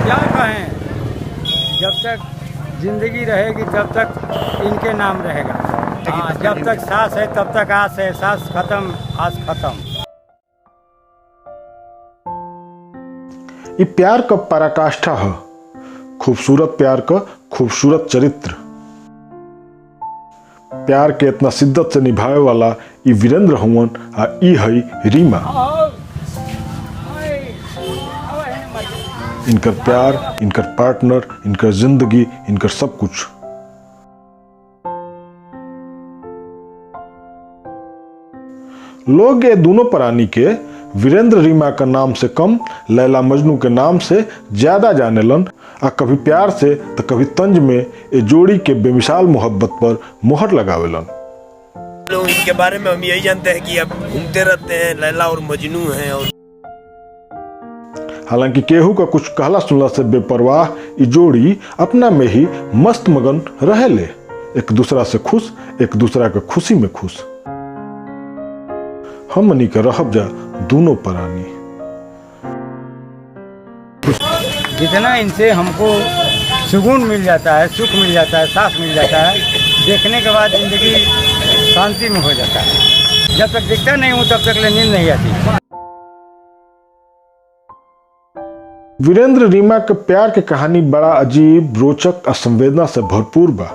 क्या कहें, जब तक जिंदगी रहेगी तब तक इनके नाम रहेगा। हाँ, जब तक सांस है तब तक आस है, सांस खत्म आस खत्म। ये प्यार का पराकाष्ठा है, खूबसूरत प्यार का खूबसूरत चरित्र। प्यार के इतना शिद्दत से निभाए वाला ये वीरेंद्र हुवन आ ई है रीमा। इनकर प्यार, इनकर पार्टनर, इनकर जिंदगी, इनकर सब कुछ। लोग ये दोनों प्राणी के वीरेंद्र रीमा का नाम से कम लैला मजनू के नाम से ज्यादा जानेलन, आ कभी प्यार से तो कभी तंज में ये जोड़ी के बेमिसाल मोहब्बत पर मोहर लगावेलन। लोग इनके बारे में हम यही जानते हैं कि अब घूमते रहते हैं, लैला और मजनू हैं। और हालांकि केहू का कुछ कहला सुनला से बेपरवाह ये जोड़ी अपना में ही मस्त मगन रहेले, एक दूसरा से खुश, एक दूसरा के खुशी में खुश। हमनी के रहब जा दोनों प्राणी। जितना इनसे हमको सुकून मिल जाता है, सुख मिल जाता है, सांस मिल जाता है, देखने के बाद जिंदगी शांति में हो जाता है। जब तक दिखता नहीं हूँ तब तक नींद नहीं आती। वीरेंद्र रीमा के प्यार के कहानी बड़ा अजीब, रोचक और संवेदना से भरपूर बा।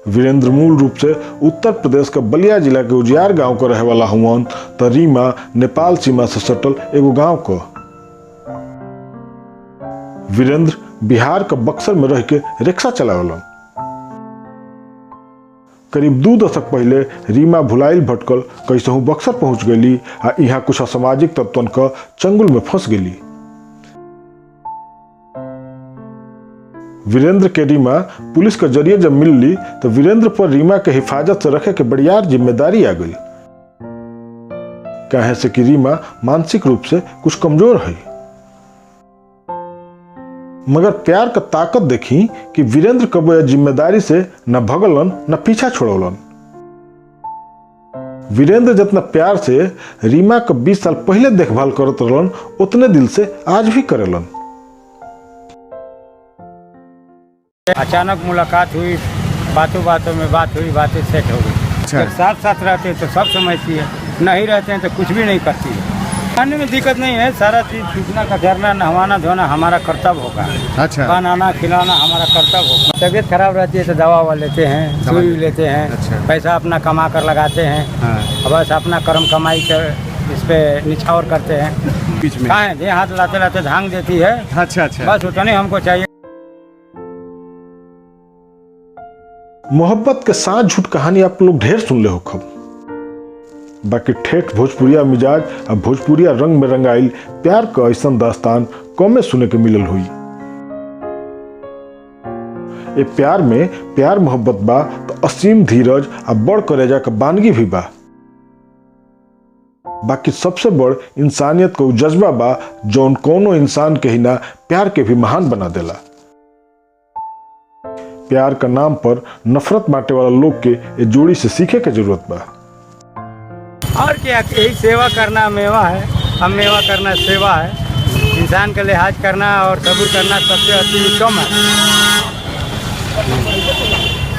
वीरेंद्र मूल रूप से उत्तर प्रदेश के बलिया जिला के उजियार गांव का रहे वाला हुवन, तो रीमा नेपाल सीमा से सटल एगो गांव को। वीरेंद्र बिहार के बक्सर में रह के रिक्शा चलावलन। करीब 2 दशक पहले रीमा भुलाइल भटकल कैसहू बक्सर पहुंच गई आ यहाँ कुछ असामाजिक तत्वन का चंगुल में फंस गई। वीरेंद्र के रीमा पुलिस के जरिए जब मिल ली तो वीरेंद्र पर रीमा के हिफाजत से रखे के बड़ियार जिम्मेदारी आ गई, कहे से कि रीमा मानसिक रूप से कुछ कमजोर है। मगर प्यार का ताकत देखी कि वीरेंद्र कबो यह जिम्मेदारी से न भगलन न पीछा छोड़ौलन। वीरेंद्र जितना प्यार से रीमा का 20 साल पहले देखभाल करत रहलन, उतने दिल से आज भी करेलन। अचानक मुलाकात हुई, बातों बातों में बात हुई, बातें सेट हो गई। जब साथ साथ रहते हैं तो सब समझती है, नहीं रहते हैं तो कुछ भी नहीं करती है। खाने में दिक्कत नहीं है, सारा चीज सूचना का करना, नहवाना धोना हमारा कर्तव्य होगा। अच्छा। बनाना खिलाना हमारा कर्तव्य होगा। तबीयत खराब रहती है तो दवा ववा लेते हैं, सुई लेते हैं। अच्छा। पैसा अपना कमा कर लगाते हैं। हाँ। बस अपना कर्म कमाई कर इस पे निछावर करते हैं। बीच में कहाँ है, हाथ लाते लाते धांग देती है। अच्छा अच्छा, बस उतने हमको चाहिए। मोहब्बत के साथ झूठ कहानी आप लोग ढेर सुन ले हो खब, बाकी ठेठ भोजपुरिया मिजाज और भोजपुरिया रंग में रंगाइल प्यार का ऐसा दास्तान कमे सुने के मिलल हुई। ए प्यार में प्यार मोहब्बत बा तो असीम धीरज और बड़ करेजा का बानगी भी बा। बाकी सबसे बड़ इंसानियत का जज्बा बा जौन कोनो इंसान के ही ना प्यार के भी महान बना देला। प्यार का नाम पर नफरत बांटे वाला लोग के ये जोड़ी से सीखे के जरूरत बा। और क्या, यही सेवा करना मेवा है, हम मेवा करना सेवा है। इंसान का लिहाज करना और सब्र करना सबसे अति उत्तम है।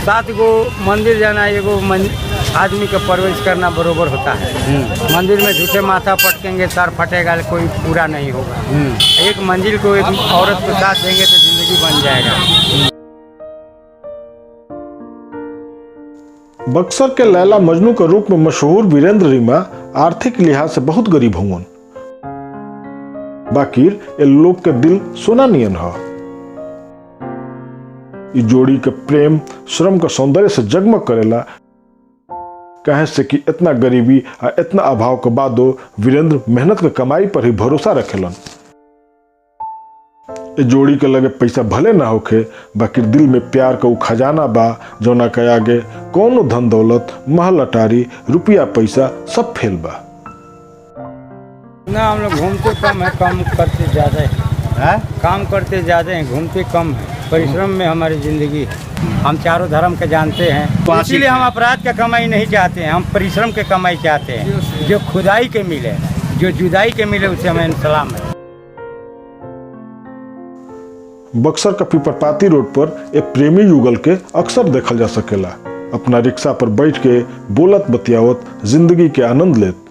7 गो मंदिर जाना, एगो आदमी का परवरिश करना बरोबर होता है। मंदिर में झूठे माथा पटकेंगे, सर फटेगा, कोई पूरा नहीं होगा। एक मंजिल को एक औरत को साथ देंगे तो जिंदगी बन जाएगा। बक्सर के लैला मजनू के रूप में मशहूर वीरेंद्र रीमा आर्थिक लिहाज से बहुत गरीब हुवन, बाकी ये लोग के दिल सोना नियन है। ये जोड़ी के प्रेम श्रम का सौंदर्य से जगमग करेला, कहे से कि इतना गरीबी और इतना अभाव के बादो वीरेंद्र मेहनत के कमाई पर ही भरोसा रखेलन। ये जोड़ी के लगे पैसा भले ना होखे, बाकी दिल में प्यार का उ खजाना बा जौना के आगे कोनो धन दौलत, महल अटारी, रुपया पैसा सब फेल बा। ना हम लोग घूमते कम है, काम करते ज्यादा है। काम करते ज्यादा है, घूमते कम है। परिश्रम में हमारी जिंदगी है। हम चारों धर्म के जानते हैं, इसीलिए हम अपराध का कमाई नहीं चाहते हैं, हम परिश्रम के कमाई चाहते हैं। जो खुदाई के मिले, जो जुदाई के मिले, उससे हमें सलाम है। बक्सर का पीपरपाती रोड पर एक प्रेमी युगल के अक्सर देखल जा सकेला, अपना रिक्शा पर बैठ के बोलत बतियावत जिंदगी के आनंद लेत।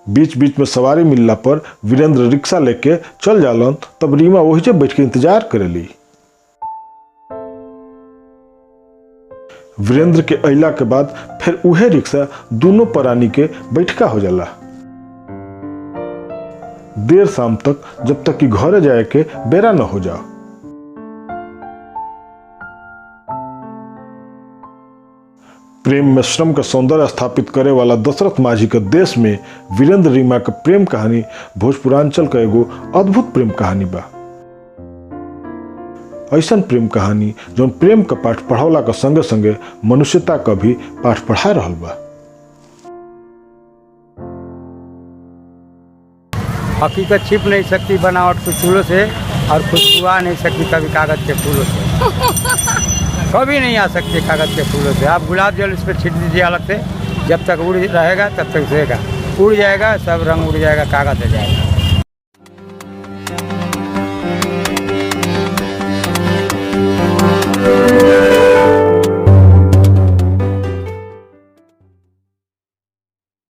बीच बीच में सवारी मिलला पर वीरेंद्र रिक्शा लेके चल जालन, तब रीमा वही से बैठ के इंतजार करेली। वीरेंद्र के अइला के बाद फिर उहे रिक्शा दोनों प्राणी के बैठका हो जाला। देर शाम तक, जब तक कि घरे जाए के बेरा न हो जाओ। प्रेम में श्रम का सौंदर्य स्थापित करे वाला दशरथ माझी के देश में वीरेंद्र रीमा का प्रेम कहानी भोजपुरांचल का एगो अद्भुत प्रेम कहानी बा। ऐसा प्रेम कहानी जो प्रेम का पाठ पढ़ौला का संगे संगे मनुष्यता का भी पाठ पढ़ा रहल बा। हकीकत छिप नहीं सकती बनावट के फूलों से, और खुशबू आ नहीं सकती कभी कागज के फूलों से। कभी नहीं आ सकती कागज के फूलों से। आप गुलाब जल उस पर छिट दीजिए अलग से, जब तक उड़ रहेगा तब तक रहेगा, उड़ जाएगा सब रंग उड़ जाएगा, कागज हो जाएगा।